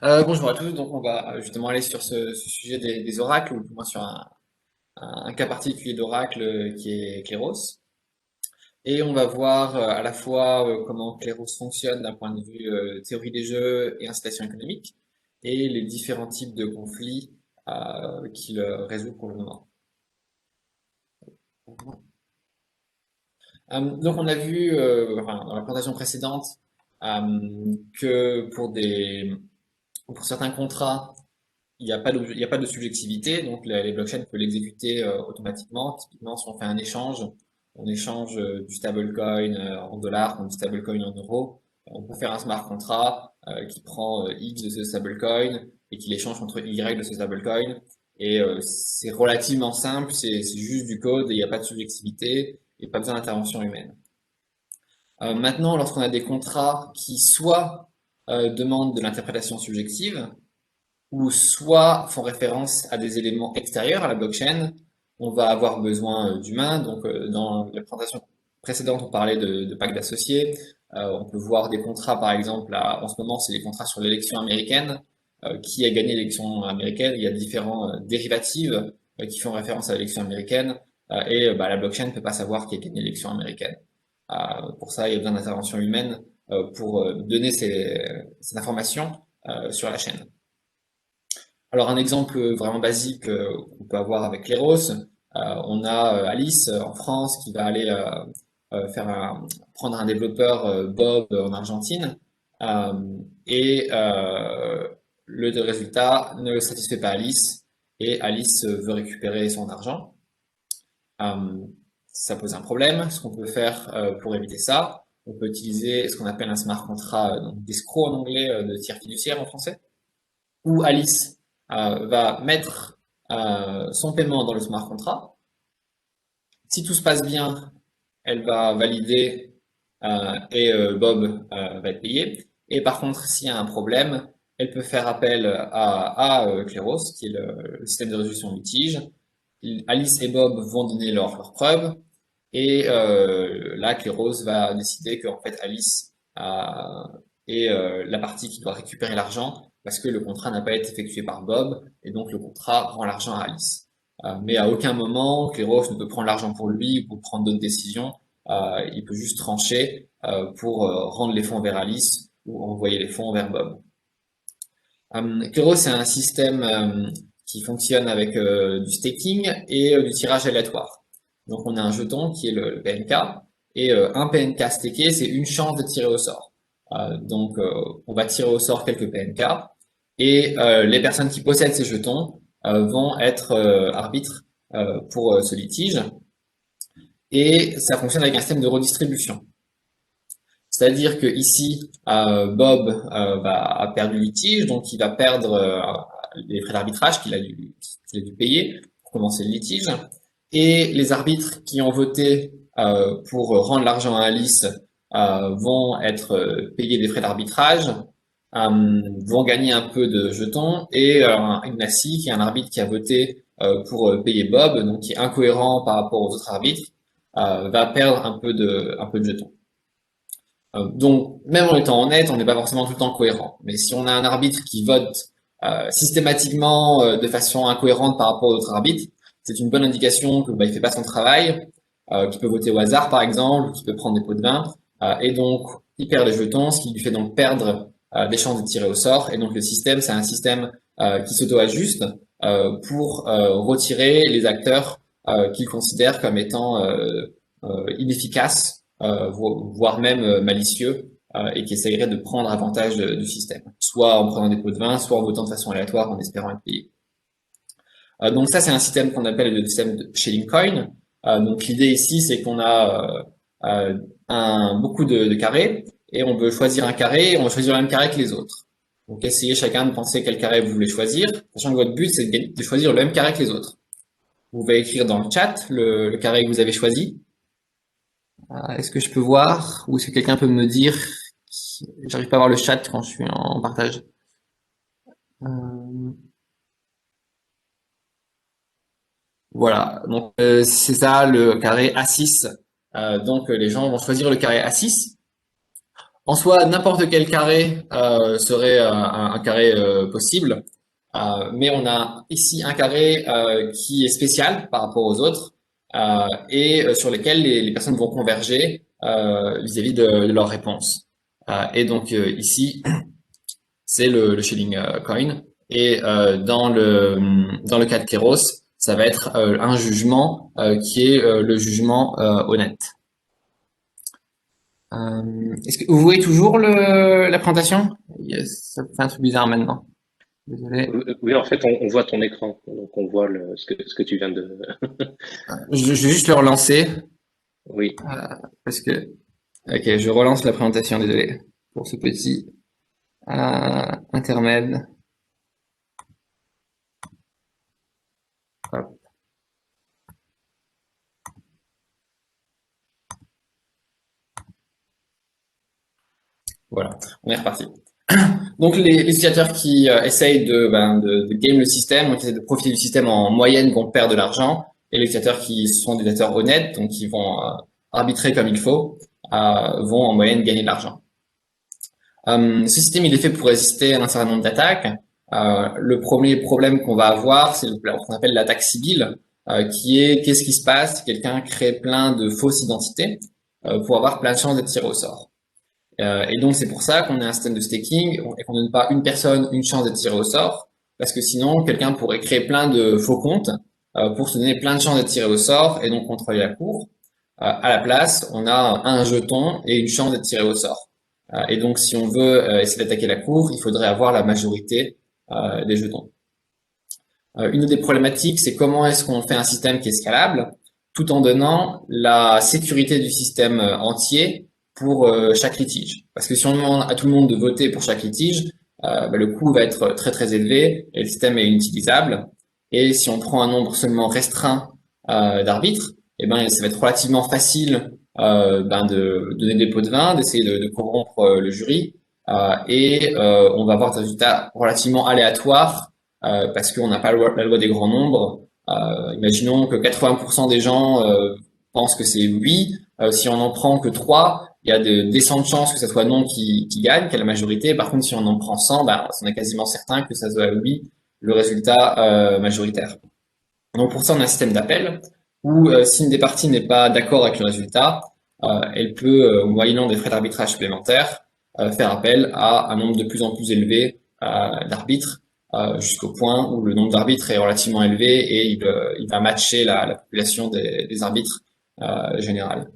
Bonjour à tous, donc on va justement aller sur ce sujet des oracles, ou du moins sur un cas particulier d'oracle qui est Kéros. Et on va voir à la fois comment Kéros fonctionne d'un point de vue théorie des jeux et incitation économique, et les différents types de conflits qu'il résout pour le moment. Donc on a vu enfin, dans la présentation précédente que pour certains contrats, il y a pas de subjectivité, donc les blockchains peuvent l'exécuter automatiquement. Typiquement, si on fait un échange, on échange du stablecoin en dollars contre du stablecoin en euros. On peut faire un smart contract qui prend X de ce stablecoin et qui l'échange contre Y de ce stablecoin. Et c'est relativement simple, c'est juste du code, et il n'y a pas de subjectivité et pas besoin d'intervention humaine. Maintenant, lorsqu'on a des contrats qui soit demandent de l'interprétation subjective, ou soit font référence à des éléments extérieurs à la blockchain, on va avoir besoin d'humains. Donc, dans la présentation précédente, on parlait de packs d'associés. On peut voir des contrats, par exemple, en ce moment, c'est des contrats sur l'élection américaine. Qui a gagné l'élection américaine? Il y a différents dérivatives qui font référence à l'élection américaine. Et la blockchain ne peut pas savoir qui a gagné l'élection américaine. Pour ça, il y a besoin d'intervention humaine pour donner ces informations sur la chaîne. Alors un exemple vraiment basique qu'on peut avoir avec Leros, on a Alice en France qui va aller prendre un développeur Bob en Argentine euh, et le résultat ne satisfait pas Alice et Alice veut récupérer son argent. Euh, Ça pose un problème. Ce qu'on peut faire pour éviter ça, on peut utiliser ce qu'on appelle un smart contract, donc d'escroc en anglais, de tiers fiduciaire en français où Alice va mettre son paiement dans le smart contract. Si tout se passe bien, elle va valider et Bob va être payé. Et par contre, s'il y a un problème, elle peut faire appel à Kleros, qui est le système de résolution de litige. Alice et Bob vont donner leurs preuves. Et là, Kleros va décider que en fait, Alice est la partie qui doit récupérer l'argent parce que le contrat n'a pas été effectué par Bob et donc le contrat rend l'argent à Alice. Mais à aucun moment, Kleros ne peut prendre l'argent pour lui ou pour prendre d'autres décisions. Il peut juste trancher pour rendre les fonds vers Alice ou envoyer les fonds vers Bob. Kleros, c'est un système qui fonctionne avec du staking et du tirage aléatoire. Donc on a un jeton qui est le PNK et un PNK staké, c'est une chance de tirer au sort. On va tirer au sort quelques PNK et les personnes qui possèdent ces jetons vont être arbitres pour ce litige et ça fonctionne avec un système de redistribution. C'est-à-dire que ici, Bob a perdu le litige, donc il va perdre les frais d'arbitrage qu'il a dû payer pour commencer le litige. Et les arbitres qui ont voté pour rendre l'argent à Alice vont être payés des frais d'arbitrage, vont gagner un peu de jetons. Et Ignacy, qui est un arbitre qui a voté pour payer Bob, donc qui est incohérent par rapport aux autres arbitres, va perdre un peu de jetons. Donc, même en étant honnête, on n'est pas forcément tout le temps cohérent. Mais si on a un arbitre qui vote systématiquement de façon incohérente par rapport aux autres arbitres, c'est une bonne indication que il fait pas son travail, qu'il peut voter au hasard par exemple, qu'il peut prendre des pots de vin, et donc il perd des jetons, ce qui lui fait donc perdre des chances de tirer au sort. Et donc le système, c'est un système qui s'auto-ajuste pour retirer les acteurs qu'il considère comme étant inefficaces voire même malicieux, et qui essayerait de prendre avantage du système, soit en prenant des pots de vin, soit en votant de façon aléatoire en espérant être payé. Donc ça, c'est un système qu'on appelle le système de shilling coin. Donc l'idée ici, c'est qu'on a beaucoup de carrés, et on veut choisir un carré, et on va choisir le même carré que les autres. Donc essayez chacun de penser quel carré vous voulez choisir, sachant que votre but, c'est de choisir le même carré que les autres. Vous pouvez écrire dans le chat le carré que vous avez choisi. Est-ce que je peux voir ou est-ce que quelqu'un peut me dire? J'arrive pas à voir le chat quand je suis en partage. Euh, voilà, donc c'est ça le carré A6. Donc les gens vont choisir le carré A6. En soi, n'importe quel carré serait un carré possible, mais on a ici un carré qui est spécial par rapport aux autres et sur lesquels les personnes vont converger vis-à-vis de leur réponse. Et donc ici, c'est le shilling coin. Et dans le cas de Keros, ça va être un jugement qui est le jugement honnête. Est-ce que vous voyez toujours la présentation? Yes, ça fait un truc bizarre maintenant. Désolé. Oui, en fait, on voit ton écran, donc on voit ce que tu viens de. Je vais juste le relancer Oui. parce que. Ok, je relance la présentation. Désolé pour ce petit intermède. Hop, voilà, on est reparti. Donc les utilisateurs qui essayent de game le système, donc qui essayent de profiter du système en moyenne, vont perdre de l'argent, et les utilisateurs qui sont des utilisateurs honnêtes, donc qui vont arbitrer comme il faut, vont en moyenne gagner de l'argent. Ce système, il est fait pour résister à un certain nombre d'attaques. Le premier problème qu'on va avoir, c'est ce qu'on appelle l'attaque civile, qui est qu'est-ce qui se passe si quelqu'un crée plein de fausses identités pour avoir plein de chances d'être tiré au sort. Et donc c'est pour ça qu'on a un système de staking et qu'on ne donne pas une personne une chance d'être tiré au sort, parce que sinon quelqu'un pourrait créer plein de faux comptes pour se donner plein de chances d'être tiré au sort et donc contrôler la cour. À la place, on a un jeton et une chance d'être tiré au sort. Et donc si on veut essayer d'attaquer la cour, il faudrait avoir la majorité des jetons. Une des problématiques, c'est comment est-ce qu'on fait un système qui est scalable, tout en donnant la sécurité du système entier pour chaque litige. Parce que si on demande à tout le monde de voter pour chaque litige, le coût va être très très élevé et le système est inutilisable. Et si on prend un nombre seulement restreint d'arbitres, eh ben, ça va être relativement facile de donner des pots de vin, d'essayer de corrompre le jury, et on va avoir des résultats relativement aléatoires parce qu'on n'a pas la loi des grands nombres. Imaginons que 80% des gens pensent que c'est oui. Si on n'en prend que 3, il y a de décentes chances que ce soit non qui gagne, qui a la majorité. Par contre, si on en prend 100, on est quasiment certain que ça soit oui, le résultat majoritaire. Donc pour ça, on a un système d'appel où si une des parties n'est pas d'accord avec le résultat, elle peut, moyennant des frais d'arbitrage supplémentaires, faire appel à un nombre de plus en plus élevé d'arbitres jusqu'au point où le nombre d'arbitres est relativement élevé et il va matcher la population des arbitres générales.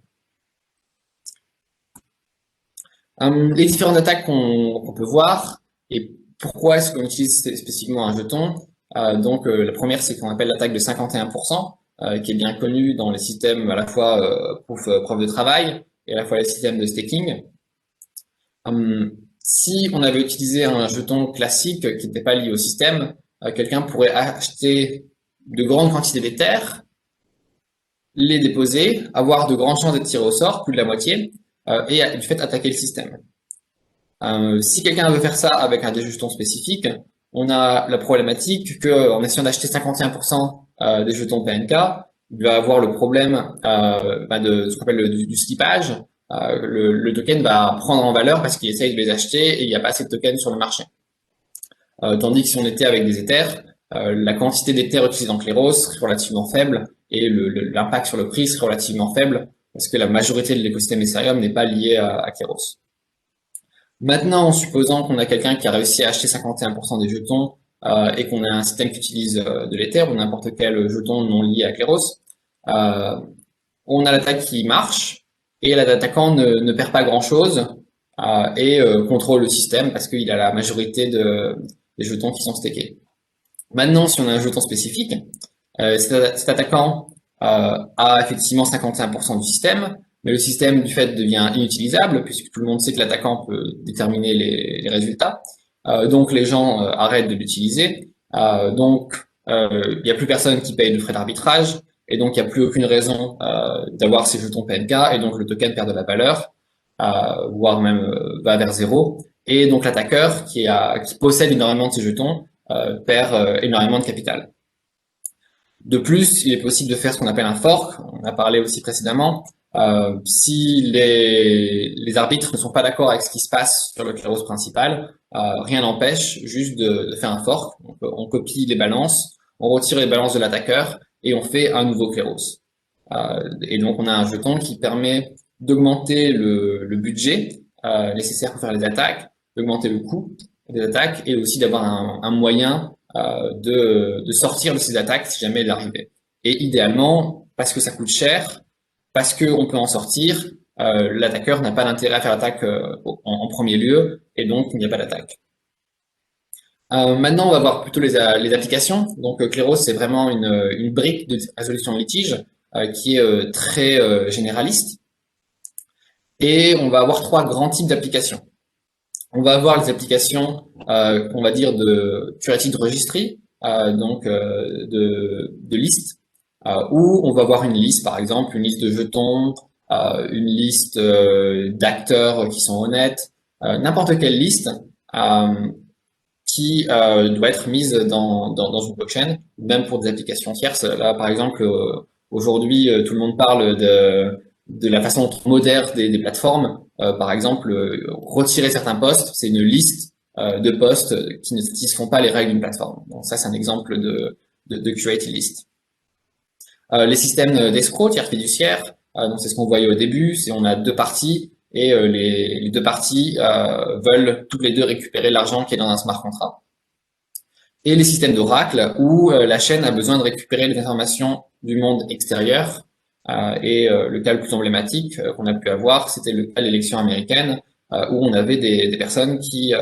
Les différentes attaques qu'on peut voir et pourquoi est-ce qu'on utilise spécifiquement un jeton. Donc la première, c'est qu'on appelle l'attaque de 51%, qui est bien connue dans les systèmes à la fois preuve de travail et à la fois les systèmes de staking. Si on avait utilisé un jeton classique qui n'était pas lié au système, quelqu'un pourrait acheter de grandes quantités d'Ether, les déposer, avoir de grandes chances d'être tiré au sort, plus de la moitié, et du fait attaquer le système. Si quelqu'un veut faire ça avec un jetons spécifique, on a la problématique qu'en essayant d'acheter 51% des jetons PNK, il va avoir le problème de ce qu'on appelle du slippage. Le token va prendre en valeur parce qu'il essaye de les acheter et il n'y a pas assez de tokens sur le marché. Tandis que si on était avec des Ethers, la quantité d'Ethers utilisés en Kleros serait relativement faible et l'impact sur le prix serait relativement faible parce que la majorité de l'écosystème Ethereum n'est pas lié à Keros. Maintenant, en supposant qu'on a quelqu'un qui a réussi à acheter 51% des jetons et qu'on a un système qui utilise de l'Ether ou n'importe quel jeton non lié à Kleros, on a l'attaque qui marche et l'attaquant ne perd pas grand-chose et contrôle le système parce qu'il a la majorité des jetons qui sont stakés. Maintenant, si on a un jeton spécifique, cet attaquant a effectivement 51% du système, mais le système du fait devient inutilisable puisque tout le monde sait que l'attaquant peut déterminer les résultats. Donc les gens arrêtent de l'utiliser. Donc il n'y a plus personne qui paye de frais d'arbitrage et donc il n'y a plus aucune raison d'avoir ces jetons PNK et donc le token perd de la valeur, voire même va vers zéro. Et donc l'attaqueur qui possède énormément de ces jetons perd énormément de capital. De plus, il est possible de faire ce qu'on appelle un fork, on en a parlé aussi précédemment, Si les arbitres ne sont pas d'accord avec ce qui se passe sur le Kairos principal, rien n'empêche juste de faire un fork. On copie les balances, on retire les balances de l'attaqueur et on fait un nouveau Kairos. Et donc on a un jeton qui permet d'augmenter le budget nécessaire pour faire les attaques, d'augmenter le coût des attaques et aussi d'avoir un moyen de sortir de ces attaques si jamais il arrivait. Et idéalement, parce que ça coûte cher, parce qu'on peut en sortir, l'attaqueur n'a pas d'intérêt à faire l'attaque en premier lieu et donc il n'y a pas d'attaque. Maintenant, on va voir plutôt les applications. Donc, Clairos, c'est vraiment une brique de résolution de litige qui est très généraliste. Et on va avoir trois grands types d'applications. On va avoir les applications qu'on va dire de curative registry, donc de listes, où on va avoir une liste, par exemple, une liste de jetons, une liste d'acteurs qui sont honnêtes, n'importe quelle liste qui doit être mise dans une blockchain, même pour des applications tierces. Là, par exemple, aujourd'hui, tout le monde parle de la façon dont on modère des plateformes. Par exemple, retirer certains posts, c'est une liste de posts qui ne satisfont pas les règles d'une plateforme. Donc ça, c'est un exemple de create a list. Les systèmes d'escroc, tiers fiduciaires, donc c'est ce qu'on voyait au début, c'est on a deux parties et les deux parties veulent toutes les deux récupérer l'argent qui est dans un smart contract. Et les systèmes d'oracle où la chaîne a besoin de récupérer les informations du monde extérieur. Le cas le plus emblématique qu'on a pu avoir, c'était le cas de l'élection américaine où on avait des personnes qui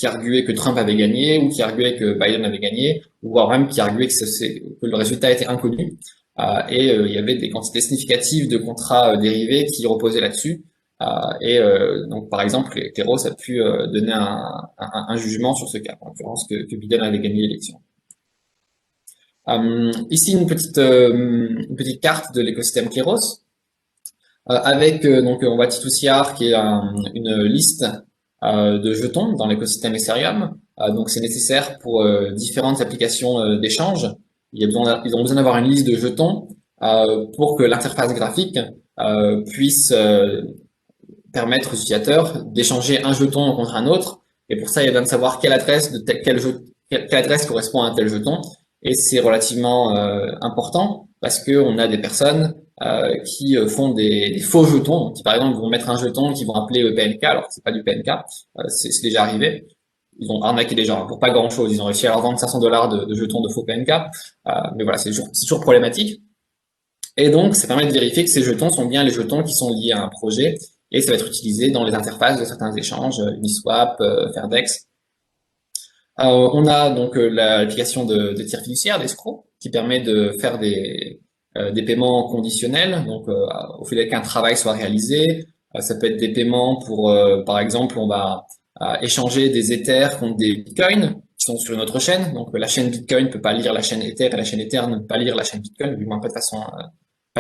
arguaient que Trump avait gagné ou qui arguaient que Biden avait gagné, ou voire même qui arguaient que le résultat était inconnu. Il y avait des quantités significatives de contrats dérivés qui reposaient là-dessus. Donc, par exemple, Clairos a pu donner un jugement sur ce cas, en l'occurrence que Biden avait gagné l'élection. Ici, une petite carte de l'écosystème Clairos avec donc on voit T2CR qui est une liste de jetons dans l'écosystème Ethereum. Donc c'est nécessaire pour différentes applications d'échange. Ils ont besoin d'avoir une liste de jetons pour que l'interface graphique puisse permettre aux utilisateurs d'échanger un jeton contre un autre. Et pour ça, il y a besoin de savoir quelle adresse quelle adresse correspond à un tel jeton. Et c'est relativement important parce qu'on a des personnes qui font des faux jetons, qui par exemple vont mettre un jeton qui vont appeler PNK, alors que c'est pas du PNK, c'est déjà arrivé. Ils ont arnaqué des gens pour pas grand chose, ils ont réussi à leur vendre 500 dollars de jetons de faux PNK, mais voilà, c'est toujours problématique. Et donc, ça permet de vérifier que ces jetons sont bien les jetons qui sont liés à un projet, et ça va être utilisé dans les interfaces de certains échanges, Uniswap, Fairdex. On a donc l'application de tir fiduciaire, d'escroc, qui permet de faire des paiements conditionnels, donc au fait qu'un travail soit réalisé. Ça peut être des paiements pour, par exemple, on va échanger des Ethers contre des Bitcoins qui sont sur une autre chaîne. Donc la chaîne Bitcoin ne peut pas lire la chaîne Ether et la chaîne Ether ne peut pas lire la chaîne Bitcoin, du moins pas de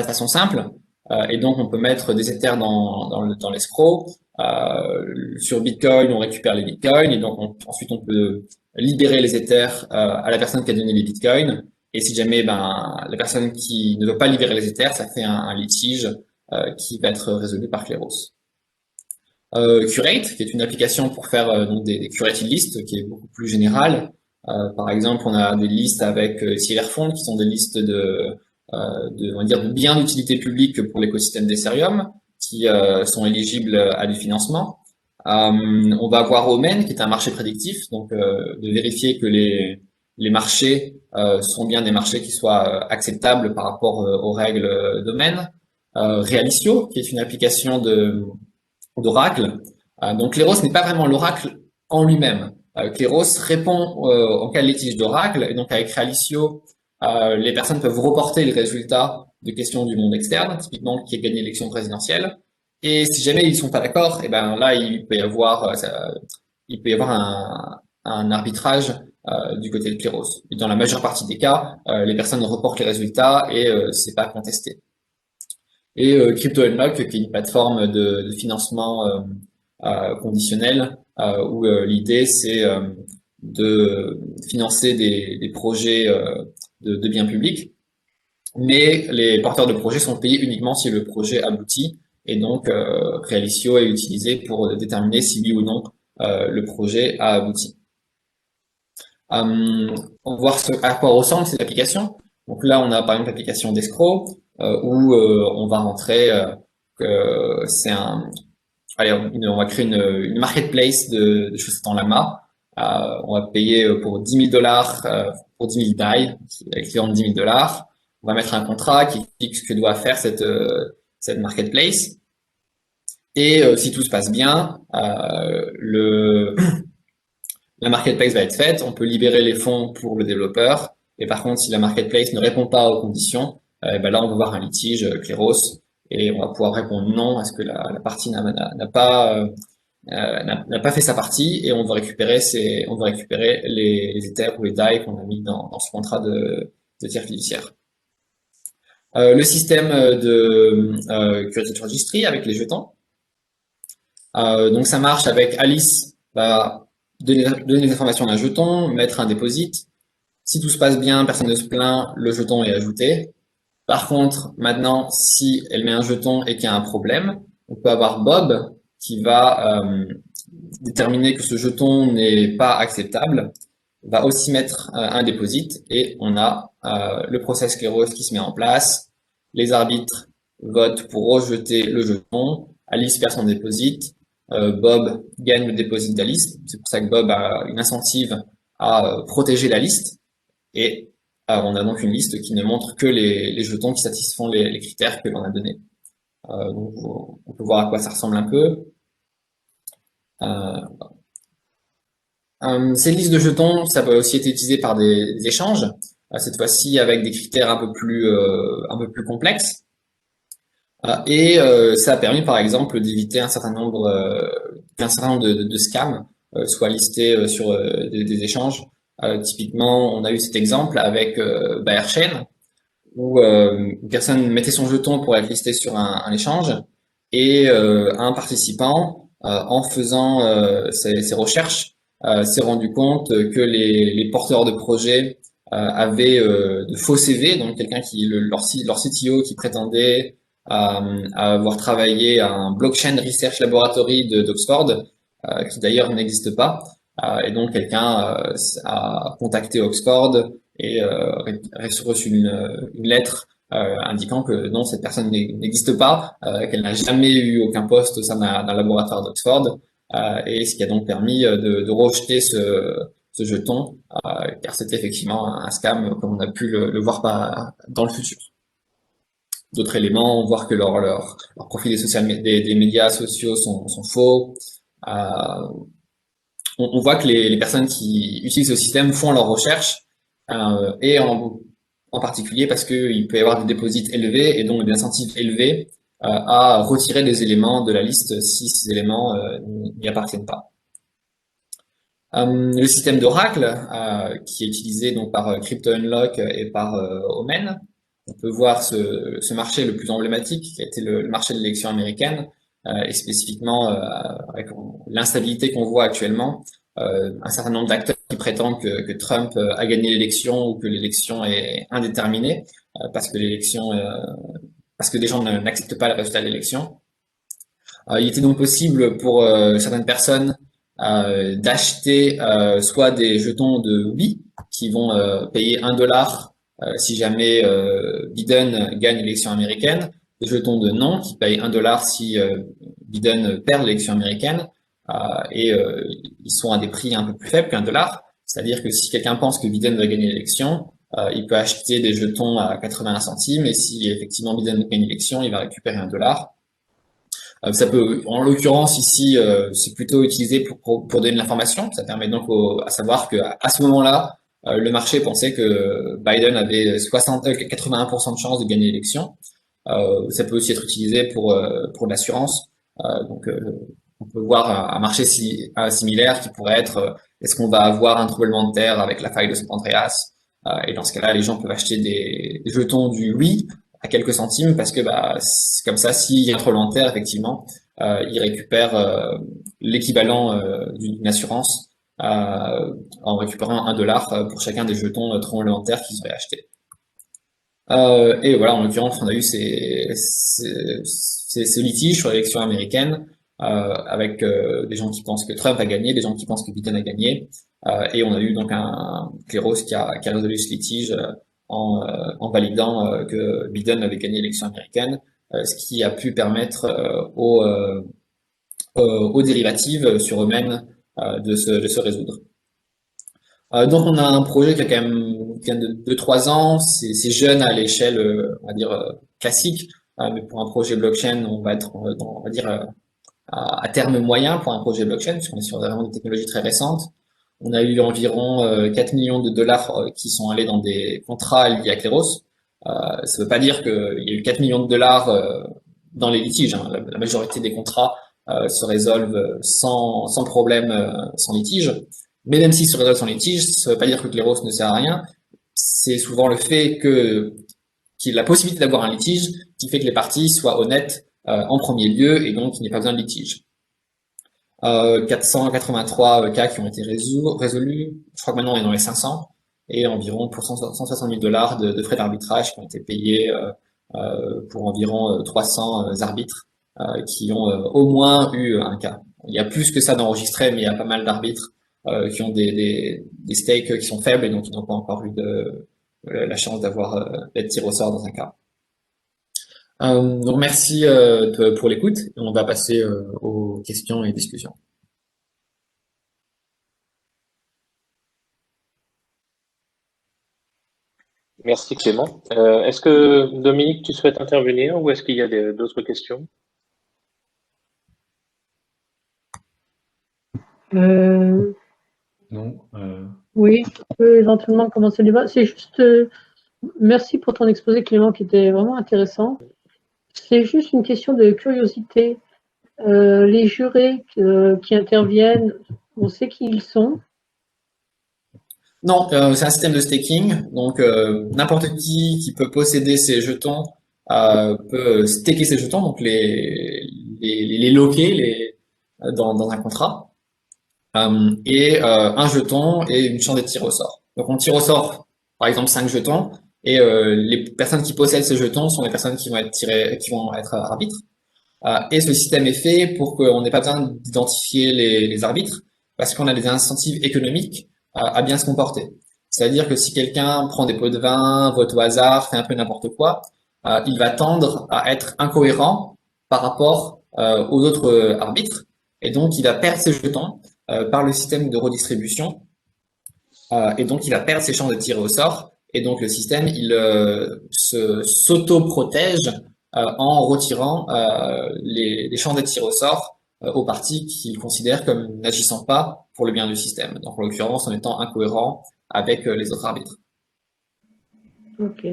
façon simple. Et donc on peut mettre des Ethers dans l'escroc. Sur Bitcoin, on récupère les Bitcoins et donc ensuite on peut libérer les Ethers à la personne qui a donné les Bitcoins. Et si jamais la personne qui ne veut pas libérer les Ethers, ça fait un litige qui va être résolu par Clairos. Curate, qui est une application pour faire donc des curated lists, qui est beaucoup plus générale. Par exemple, on a des listes avec Silverfont, qui sont des listes on va dire, de biens d'utilité publique pour l'écosystème d'Ethereum, qui sont éligibles à du financement. On va avoir Omen, qui est un marché prédictif, donc de vérifier que les marchés sont bien des marchés qui soient acceptables par rapport aux règles d'Omen. Realisio, qui est une application d'Oracle. Donc Clairos n'est pas vraiment l'Oracle en lui-même. Clairos répond en cas de litige d'Oracle, et donc avec Realisio, les personnes peuvent reporter les résultats de questions du monde externe, typiquement qui a gagné l'élection présidentielle. Et si jamais ils sont pas d'accord, et ben là il peut y avoir un arbitrage du côté de Clairos. Et dans la majeure partie des cas, les personnes reportent les résultats et c'est pas contesté. Et Crypto Unlock, qui est une plateforme de financement conditionnel, où l'idée c'est de financer des projets de biens publics. mais les porteurs de projets sont payés uniquement si le projet aboutit, et donc Realisio est utilisé pour déterminer si oui ou non le projet a abouti. On va voir à quoi ressemblent ces applications. Donc là, on a par exemple l'application d'escroc, où on va rentrer que c'est un, allez, on va créer une marketplace de chaussettes en lama. On va payer pour 10 000 dollars, pour 10 000 DAI, l'équivalent de 10 000 dollars. On va mettre un contrat qui explique ce que doit faire cette marketplace. Et si tout se passe bien, la marketplace va être faite. On peut libérer les fonds pour le développeur. Et par contre, si la marketplace ne répond pas aux conditions, ben là, on va voir un litige, Cleros, et on va pouvoir répondre non, est-ce que la partie n'a pas fait sa partie, et on va récupérer les Ethers ou les DAI qu'on a mis dans ce contrat de tiers fiduciaire. Le système de Curated Registry avec les jetons. Donc ça marche avec Alice, va donner les informations d'un jeton, mettre un deposit. Si tout se passe bien, personne ne se plaint, le jeton est ajouté. Par contre, maintenant, si elle met un jeton et qu'il y a un problème, on peut avoir Bob qui va déterminer que ce jeton n'est pas acceptable, va aussi mettre un deposit, et on a le process Keros qui se met en place. Les arbitres votent pour rejeter le jeton. Alice perd son deposit. Bob gagne le deposit d'Alice. C'est pour ça que Bob a une incentive à protéger la liste. Et on a donc une liste qui ne montre que les jetons qui satisfont les critères que l'on a donnés. Donc on peut voir à quoi ça ressemble un peu. Ces listes de jetons, ça peut aussi être utilisé par des échanges, cette fois-ci avec des critères un peu plus complexes. Et ça a permis par exemple d'éviter qu'un certain nombre de scams soient listés sur des échanges. Typiquement, on a eu cet exemple avec Chain, où une personne mettait son jeton pour être listé sur un échange, et un participant, en faisant ses recherches, s'est rendu compte que les porteurs de projets avaient de faux CV, donc quelqu'un leur CTO qui prétendait à avoir travaillé à un blockchain research laboratory d'Oxford, qui d'ailleurs n'existe pas. Et donc quelqu'un a contacté Oxford et reçu une lettre indiquant que non, cette personne n'existe pas, qu'elle n'a jamais eu aucun poste au sein d'un laboratoire d'Oxford, et ce qui a donc permis de rejeter ce jeton, car c'était effectivement un scam comme on a pu le voir dans le futur. D'autres éléments, voir que leur profil des médias sociaux sont faux. On voit que les personnes qui utilisent ce système font leurs recherches, et en particulier parce qu'il peut y avoir des déposits élevés et donc des incentives élevés à retirer des éléments de la liste si ces éléments n'y appartiennent pas. Le système d'Oracle, qui est utilisé donc par CryptoUnlock et par Omen. On peut voir ce marché le plus emblématique, qui a été le marché de l'élection américaine, et spécifiquement avec l'instabilité qu'on voit actuellement, un certain nombre d'acteurs qui prétendent que Trump a gagné l'élection ou que l'élection est indéterminée, parce que des gens n'acceptent pas le résultat de l'élection. Il était donc possible pour certaines personnes d'acheter soit des jetons de oui qui vont payer 1 dollar si jamais Biden gagne l'élection américaine, des jetons de non qui payent 1 dollar si Biden perd l'élection américaine, et ils sont à des prix un peu plus faibles qu'1 dollar. C'est-à-dire que si quelqu'un pense que Biden va gagner l'élection, il peut acheter des jetons à 81 centimes, et si effectivement Biden gagne l'élection, il va récupérer 1 dollar. Ça peut, en l'occurrence ici, c'est plutôt utilisé pour donner de l'information. Ça permet donc à savoir que à ce moment-là, le marché pensait que Biden avait 81% de chances de gagner l'élection. Ça peut aussi être utilisé pour l'assurance. Donc, on peut voir un marché similaire qui pourrait être est-ce qu'on va avoir un tremblement de terre avec la faille de San Andreas? Et dans ce cas-là, les gens peuvent acheter des jetons du oui à quelques centimes parce que c'est comme ça, s'il y a un tremblement de terre, effectivement, ils récupèrent l'équivalent d'une assurance en récupérant 1 dollar pour chacun des jetons tremblement de terre qu'ils auraient achetés. Et voilà, en l'occurrence, on a eu ce litige sur l'élection américaine avec des gens qui pensent que Trump a gagné, des gens qui pensent que Biden a gagné. Et on a eu donc un Cléros qui a résolu ce litige en validant que Biden avait gagné l'élection américaine, ce qui a pu permettre aux dérivatives sur eux-mêmes de se résoudre. Donc on a un projet qui a quand même qui a de 3 ans, c'est jeune à l'échelle, on va dire classique, mais pour un projet blockchain, on va être on va dire à terme moyen pour un projet blockchain, puisqu'on est sur vraiment des technologies très récentes. On a eu environ 4 millions de dollars qui sont allés dans des contrats liés à Kleros. Ça ne veut pas dire qu'il y a eu 4 millions de dollars dans les litiges, hein. La majorité des contrats se résolvent sans problème, sans litige. Mais même s'ils se résolvent sans litige, ça ne veut pas dire que Kleros ne sert à rien. C'est souvent le fait qu'il y ait la possibilité d'avoir un litige qui fait que les parties soient honnêtes en premier lieu et donc il n'y a pas besoin de litige. 483 cas qui ont été résolus. Je crois que maintenant on est dans les 500 et environ pour 160 000 dollars de frais d'arbitrage qui ont été payés pour environ 300 arbitres qui ont au moins eu un cas. Il y a plus que ça d'enregistrés, mais il y a pas mal d'arbitres qui ont des stakes qui sont faibles et donc qui n'ont pas encore eu la chance d'être tirés au sort dans un cas. Donc merci pour l'écoute. On va passer aux questions et discussions. Merci Clément. Est-ce que Dominique, tu souhaites intervenir ou est-ce qu'il y a d'autres questions? Non. Oui, je peux éventuellement commencer le débat. C'est juste, merci pour ton exposé, Clément, qui était vraiment intéressant. C'est juste une question de curiosité. Les jurés qui interviennent, on sait qui ils sont. Non, c'est un système de staking, donc n'importe qui peut posséder ces jetons peut staker ces jetons, donc les loquer dans un contrat. Et un jeton et une chance de tir au sort. Donc on tire au sort, par exemple 5 jetons, et les personnes qui possèdent ces jetons sont les personnes qui vont être arbitres. Et ce système est fait pour qu'on n'ait pas besoin d'identifier les arbitres, parce qu'on a des incentives économiques à bien se comporter. C'est-à-dire que si quelqu'un prend des pots de vin, vote au hasard, fait un peu n'importe quoi, il va tendre à être incohérent par rapport aux autres arbitres, et donc il va perdre ses jetons par le système de redistribution, et donc il va perdre ses chances de tirer au sort, et donc le système il s'auto-protège en retirant les chances de tir au sort aux parties qu'il considère comme n'agissant pas pour le bien du système. Donc en l'occurrence en étant incohérent avec les autres arbitres. Ok.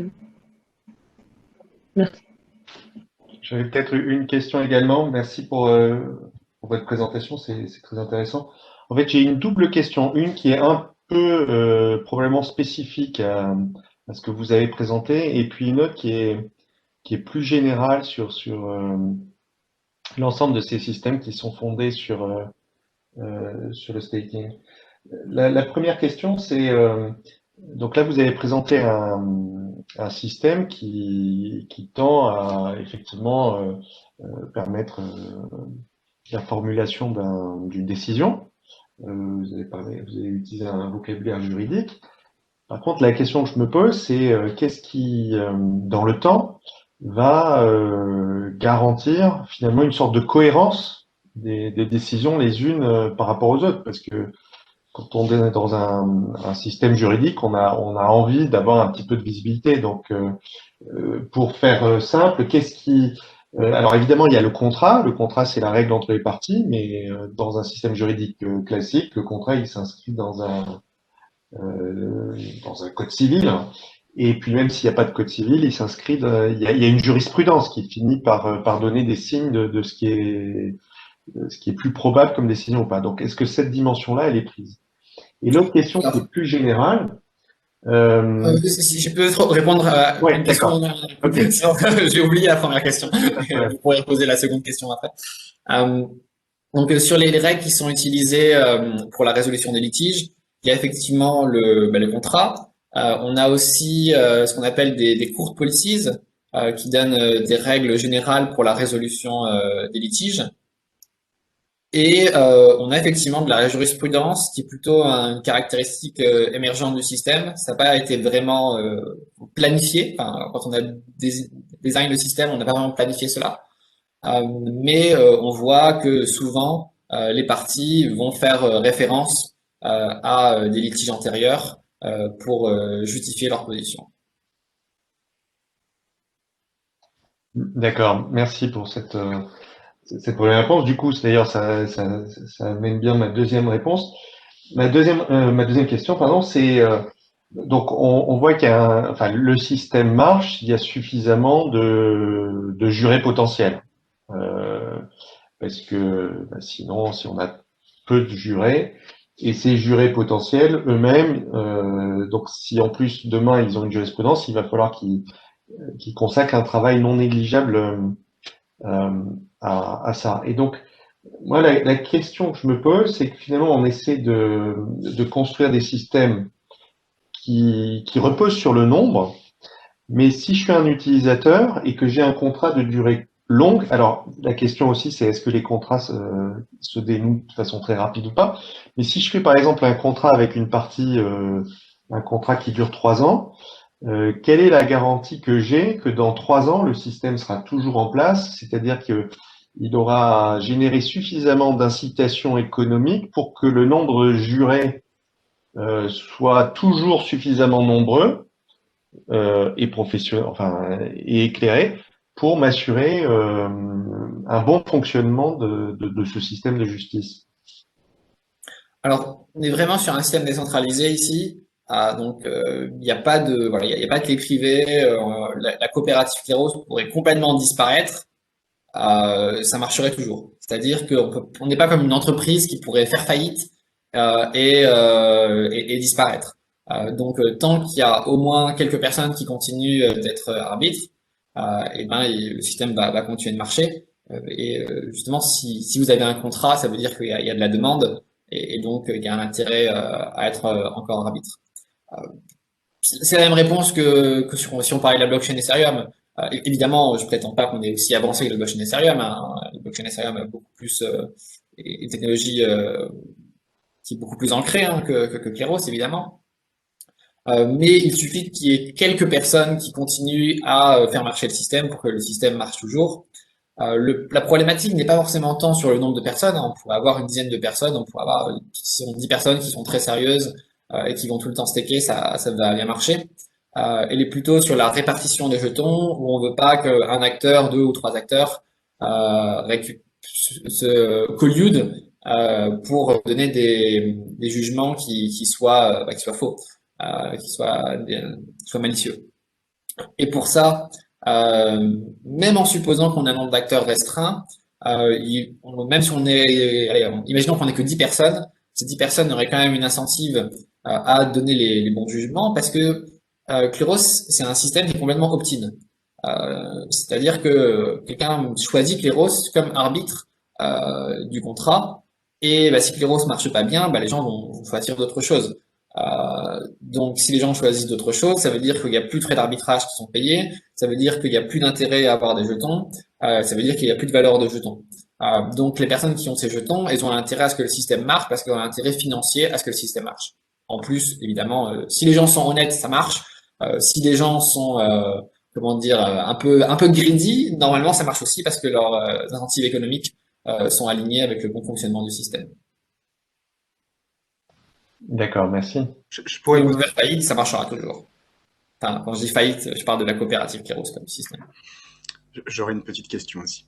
Merci. J'avais peut-être une question également. Merci pour votre présentation, c'est très intéressant. En fait, j'ai une double question. Une qui est un peu probablement spécifique à ce que vous avez présenté, et puis une autre qui est plus générale sur l'ensemble de ces systèmes qui sont fondés sur le staking. La première question, c'est donc là vous avez présenté un système qui tend à effectivement permettre la formulation d'une décision. Vous avez utilisé un vocabulaire juridique. Par contre, la question que je me pose, c'est qu'est-ce qui, dans le temps, va garantir finalement une sorte de cohérence des décisions les unes par rapport aux autres, parce que quand on est dans un système juridique, on a envie d'avoir un petit peu de visibilité. Donc, pour faire simple, alors évidemment, il y a le contrat. Le contrat, c'est la règle entre les parties, mais dans un système juridique classique, le contrat, il s'inscrit dans un code civil. Et puis même s'il n'y a pas de code civil, il s'inscrit, il y a une jurisprudence qui finit par donner des signes de ce qui est plus probable comme décision ou pas. Donc, est-ce que cette dimension-là, elle est prise? Et l'autre question qui est plus générale. Si je peux répondre à Ouais, une question, ok. j'ai oublié la première question. Vous pourrez poser la seconde question après. Donc sur les règles qui sont utilisées pour la résolution des litiges, il y a effectivement le contrat. On a aussi ce qu'on appelle des court policies qui donnent des règles générales pour la résolution des litiges. Et on a effectivement de la jurisprudence qui est plutôt une caractéristique émergente du système. Ça n'a pas été vraiment planifié. Enfin, quand on a design le système, on n'a pas vraiment planifié cela. Mais on voit que souvent, les parties vont faire référence à des litiges antérieurs pour justifier leur position. D'accord, merci pour cette première réponse. Du coup, d'ailleurs, ça amène bien ma deuxième réponse. Ma deuxième question, pardon, c'est donc on voit enfin, le système marche, il y a suffisamment de jurés potentiels. Parce que sinon, si on a peu de jurés, et ces jurés potentiels eux-mêmes, donc si en plus demain ils ont une jurisprudence, il va falloir qu'ils consacrent un travail non négligeable à ça. Et donc, moi, la question que je me pose, c'est que finalement, on essaie de construire des systèmes qui reposent sur le nombre, mais si je suis un utilisateur et que j'ai un contrat de durée longue, alors la question aussi, c'est est-ce que les contrats se dénouent de façon très rapide ou pas? Mais si je fais par exemple un contrat avec une partie, un contrat qui dure 3 ans, quelle est la garantie que j'ai que dans 3 ans, le système sera toujours en place, c'est-à-dire qu'il aura généré suffisamment d'incitations économiques pour que le nombre de jurés soit toujours suffisamment nombreux et professionnel, enfin, et éclairé pour m'assurer un bon fonctionnement de ce système de justice. Alors, on est vraiment sur un système décentralisé ici. Donc, il n'y a pas de, voilà, il y a pas de clé privée. La coopérative Kleros pourrait complètement disparaître. Ça marcherait toujours. C'est-à-dire qu'on n'est pas comme une entreprise qui pourrait faire faillite et disparaître. Donc, tant qu'il y a au moins quelques personnes qui continuent d'être arbitres, et ben, le système va continuer de marcher. Justement, si vous avez un contrat, ça veut dire qu'il y a de la demande et donc il y a un intérêt à être encore arbitre. C'est la même réponse que si on parlait de la blockchain Ethereum. Évidemment, je prétends pas qu'on est aussi avancé que la blockchain Ethereum. Hein. La blockchain Ethereum a beaucoup plus une technologie qui est beaucoup plus ancrée hein, que Keros, évidemment. Mais il suffit qu'il y ait quelques personnes qui continuent à faire marcher le système pour que le système marche toujours. La problématique n'est pas forcément tant sur le nombre de personnes. Hein. On pourrait avoir une dizaine de personnes, on pourrait avoir 10 personnes qui sont très sérieuses et qui vont tout le temps staker, ça va bien marcher. Elle est plutôt sur la répartition des jetons où on veut pas qu'un acteur, 2 ou 3 acteurs se collude pour donner des jugements qui soient faux, qui soient malicieux. Et pour ça, même en supposant qu'on a un nombre d'acteurs restreint, même si imaginons qu'on n'ait que 10 personnes, ces 10 personnes auraient quand même une incentive à donner les bons jugements parce que Kleros, c'est un système qui est complètement opt-in. C'est-à-dire que quelqu'un choisit Kleros comme arbitre du contrat et si Kleros marche pas bien, les gens vont choisir d'autres choses. Donc, si les gens choisissent d'autres choses, ça veut dire qu'il n'y a plus de frais d'arbitrage qui sont payés, ça veut dire qu'il n'y a plus d'intérêt à avoir des jetons, ça veut dire qu'il n'y a plus de valeur de jetons. Donc, les personnes qui ont ces jetons, elles ont un intérêt à ce que le système marche parce qu'elles ont un intérêt financier à ce que le système marche. En plus, évidemment, si les gens sont honnêtes, ça marche. Si les gens sont, un peu greedy, normalement, ça marche aussi parce que leurs incentives économiques sont alignés avec le bon fonctionnement du système. D'accord, merci. Je pourrais vous faire faillite, ça marchera toujours. Enfin, quand je dis faillite, je parle de la coopérative Kleros comme système. J'aurais une petite question aussi.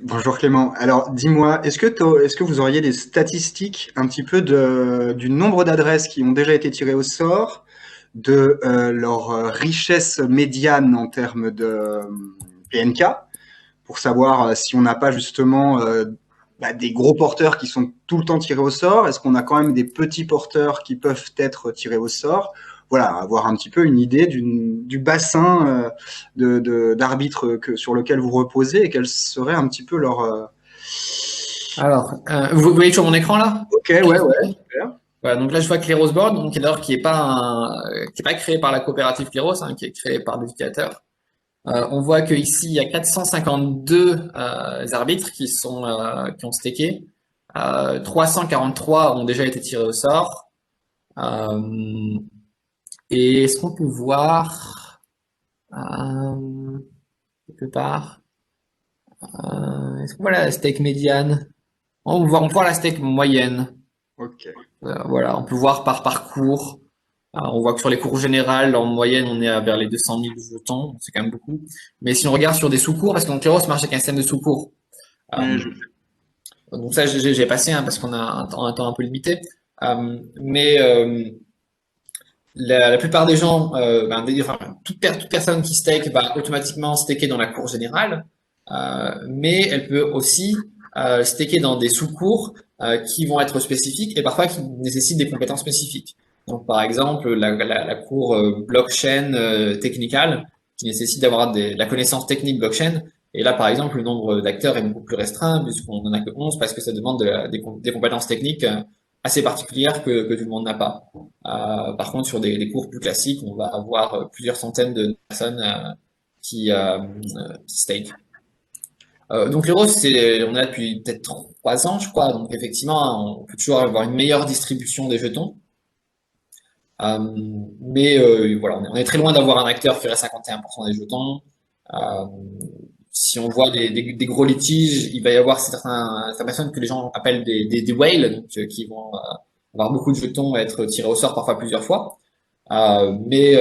Bonjour Clément. Alors, dis-moi, est-ce que vous auriez des statistiques un petit peu du nombre d'adresses qui ont déjà été tirées au sort, de leur richesse médiane en termes de PNK, pour savoir si on n'a pas justement des gros porteurs qui sont tout le temps tirés au sort? Est-ce qu'on a quand même des petits porteurs qui peuvent être tirés au sort? Voilà, avoir un petit peu une idée du bassin d'arbitres sur lequel vous reposez et quel serait un petit peu leur... Alors, vous voyez toujours mon écran là? Ok, ouais, super. Voilà, donc là, je vois Kleros Board, donc d'ailleurs qui est pas créé par la coopérative Kleros, hein, qui est créé par des utilisateurs. On voit que ici, il y a 452 arbitres qui ont staké. 343 ont déjà été tirés au sort. Et est-ce qu'on peut voir quelque part est-ce qu'on voit la stake médiane? On voit la stake moyenne. Ok. Voilà, on peut voir par parcours. On voit que sur les cours générales, en moyenne, on est vers les 200 000 jetons, c'est quand même beaucoup. Mais si on regarde sur des sous-cours, parce que Kleros marche avec un système de sous-cours. Mais Donc ça, j'ai passé, hein, parce qu'on a un temps un peu limité. Mais la plupart des gens, enfin, toute personne qui stake va automatiquement staker dans la cour générale, mais elle peut aussi staker dans des sous-cours qui vont être spécifiques et parfois qui nécessitent des compétences spécifiques. Donc par exemple, la cour blockchain technical qui nécessite d'avoir de la connaissance technique blockchain. Et là, par exemple, le nombre d'acteurs est beaucoup plus restreint puisqu'on n'en a que 11 parce que ça demande des compétences techniques assez particulières que tout le monde n'a pas. Par contre, sur des cours plus classiques, on va avoir plusieurs centaines de personnes qui stake. Donc l'euro, on est là depuis peut-être 3 ans, je crois. Donc effectivement, on peut toujours avoir une meilleure distribution des jetons. Mais voilà, on est très loin d'avoir un acteur qui aurait 51% des jetons. Si on voit des gros litiges, il va y avoir certaines personnes que les gens appellent des whales, donc, qui vont avoir beaucoup de jetons et être tirés au sort parfois plusieurs fois. Mais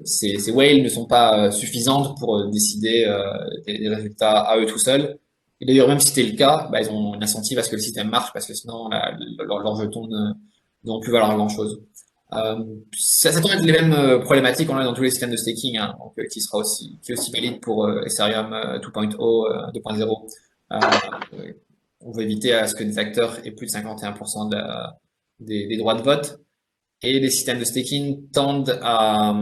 ces whales ne sont pas suffisantes pour décider des résultats à eux tout seuls. Et d'ailleurs, même si c'était le cas, bah, ils ont une incentive à ce que le système marche parce que sinon, leurs jetons ne vont plus valoir grand-chose. Ça doit être les mêmes problématiques qu'on a dans tous les systèmes de staking, hein, donc, qui est aussi valide pour Ethereum 2.0, 2.0. On veut éviter à ce que des acteurs aient plus de 51% des droits de vote. Et les systèmes de staking tendent à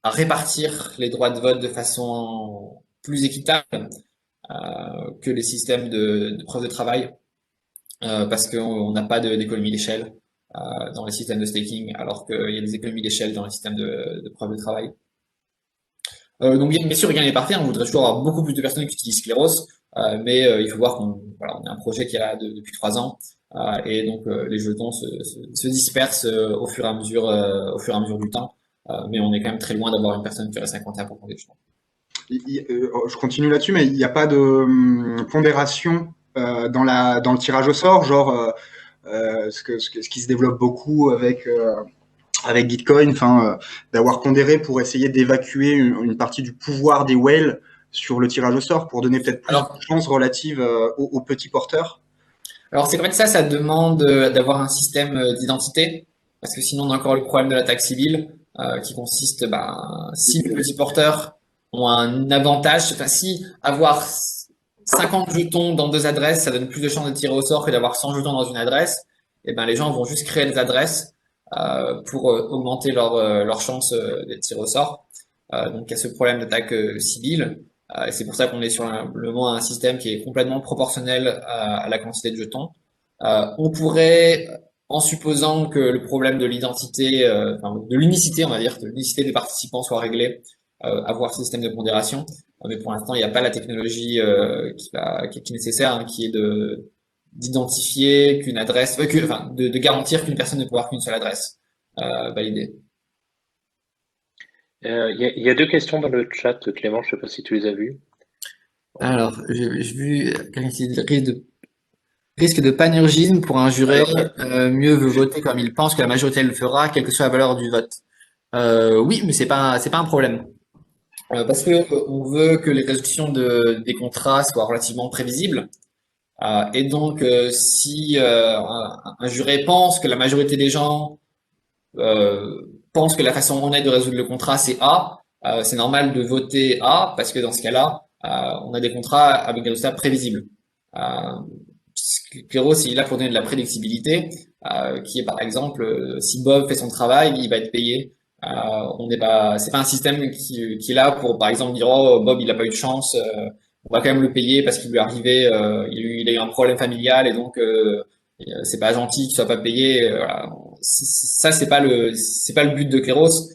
répartir les droits de vote de façon plus équitable que les systèmes de preuve de travail, parce qu'on n'a pas d'économie d'échelle dans les systèmes de staking, alors qu'il y a des économies d'échelle dans les systèmes de preuve de travail. Donc bien sûr, rien n'est parfait, on voudrait toujours avoir beaucoup plus de personnes qui utilisent Scleros, mais il faut voir qu'on on a un projet qui est là depuis 3 ans, et donc les jetons se dispersent au fur et à mesure du temps, mais on est quand même très loin d'avoir une personne qui aurait 51% des jetons. Je continue là-dessus, mais il n'y a pas de pondération dans le tirage au sort, genre ce qui se développe beaucoup avec Gitcoin, d'avoir pondéré pour essayer d'évacuer une partie du pouvoir des whales sur le tirage au sort, pour donner peut-être plus de chance relative aux petits porteurs. Alors c'est vrai que ça demande d'avoir un système d'identité, parce que sinon on a encore le problème de l'attaque civile, qui consiste, si les petits porteurs ont un avantage, enfin si avoir 50 jetons dans 2 adresses, ça donne plus de chances de tirer au sort que d'avoir 100 jetons dans une adresse, et ben les gens vont juste créer des adresses pour augmenter leur chance d'être tiré au sort. Donc il y a ce problème d'attaque civile. Et c'est pour ça qu'on est sur le moment un système qui est complètement proportionnel à la quantité de jetons. On pourrait, en supposant que le problème de l'identité, de l'unicité, on va dire, de l'unicité des participants soit réglé, avoir ce système de pondération. Mais pour l'instant, il n'y a pas la technologie qui est nécessaire, hein, qui est d'identifier qu'une adresse, de garantir qu'une personne ne peut avoir qu'une seule adresse validée. Il y a 2 questions dans le chat, Clément, je ne sais pas si tu les as vues. Alors, j'ai vu risque de panurgisme pour un juré, mieux veut voter comme il pense que la majorité le fera, quelle que soit la valeur du vote. Oui, mais c'est pas un problème. Parce que on veut que les résolutions des contrats soient relativement prévisibles. Et donc, si un juré pense que la majorité des gens pense que la façon honnête de résoudre le contrat, c'est A, c'est normal de voter A, parce que dans ce cas-là, on a des contrats avec des résultats prévisibles. Kleros, il est là pour donner de la prédictibilité, qui est par exemple, si Bob fait son travail, il va être payé. C'est pas un système qui est là pour, par exemple, dire oh Bob il a pas eu de chance, on va quand même le payer parce qu'il lui est arrivé, il a eu un problème familial et donc c'est pas gentil qu'il soit pas payé. Voilà. Ça, c'est pas le but de Keros.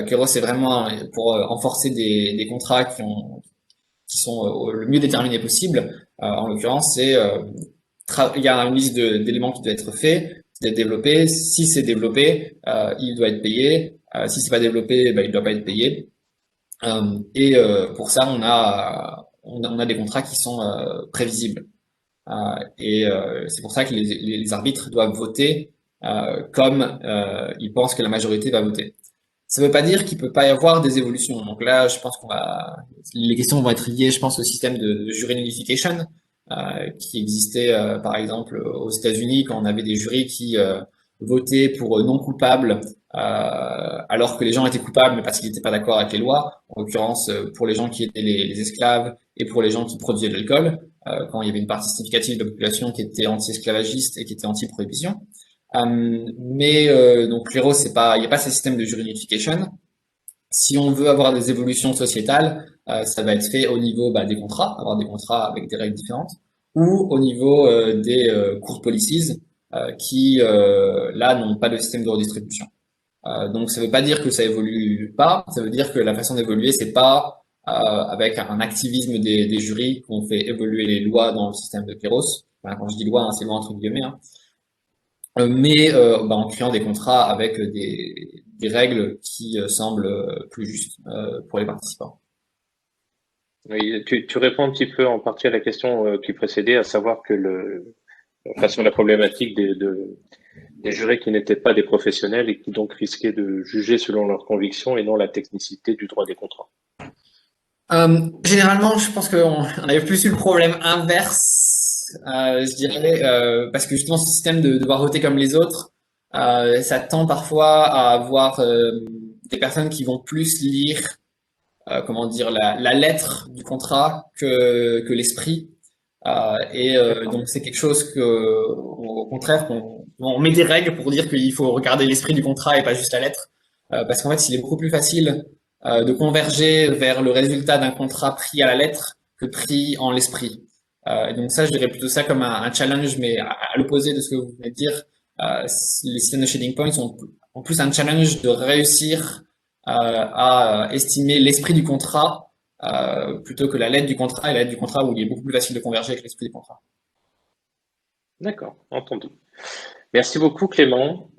Keros, c'est vraiment pour renforcer des contrats qui sont le mieux déterminés possible. En l'occurrence, il y a une liste d'éléments qui doit être fait, qui doit être développé. Si c'est développé, il doit être payé. Si c'est pas développé, il doit pas être payé. Pour ça, on a des contrats qui sont prévisibles. C'est pour ça que les arbitres doivent voter comme ils pensent que la majorité va voter. Ça ne veut pas dire qu'il peut pas y avoir des évolutions. Donc là, je pense les questions vont être liées, je pense, au système de jury nullification qui existait, par exemple, aux États-Unis quand on avait des jurys qui votaient pour non coupables, alors que les gens étaient coupables, mais parce qu'ils n'étaient pas d'accord avec les lois. En l'occurrence, pour les gens qui étaient les esclaves et pour les gens qui produisaient de l'alcool, quand il y avait une partie significative de la population qui était anti-esclavagiste et qui était anti-prohibition. Donc Cléros, il n'y a pas ce système de juridification. Si on veut avoir des évolutions sociétales, ça va être fait au niveau des contrats, avoir des contrats avec des règles différentes, ou au niveau des court policies qui là n'ont pas de système de redistribution. Donc ça ne veut pas dire que ça évolue pas, ça veut dire que la façon d'évoluer, c'est pas avec un activisme des jurys qu'on fait évoluer les lois dans le système de Cléros. Enfin, quand je dis loi, c'est loi entre guillemets, hein. En créant des contrats avec des règles qui semblent plus justes pour les participants. Oui, tu réponds un petit peu en partie à la question qui précédait, à savoir que sur la problématique des jurés qui n'étaient pas des professionnels et qui donc risquaient de juger selon leurs convictions et non la technicité du droit des contrats. Généralement, je pense qu'on avait plus eu le problème inverse, je dirais, parce que justement ce système de devoir voter comme les autres, ça tend parfois à avoir des personnes qui vont plus lire, comment dire, la lettre du contrat que l'esprit. Donc c'est quelque chose au contraire, on met des règles pour dire qu'il faut regarder l'esprit du contrat et pas juste la lettre, parce qu'en fait, il est beaucoup plus facile de converger vers le résultat d'un contrat pris à la lettre que pris en l'esprit. Donc ça, je dirais plutôt ça comme un challenge, mais à l'opposé de ce que vous venez de dire, les systèmes de shading points ont plus un challenge de réussir à estimer l'esprit du contrat plutôt que la lettre du contrat, et la lettre du contrat où il est beaucoup plus facile de converger avec l'esprit du contrat. D'accord, entendu. Merci beaucoup Clément.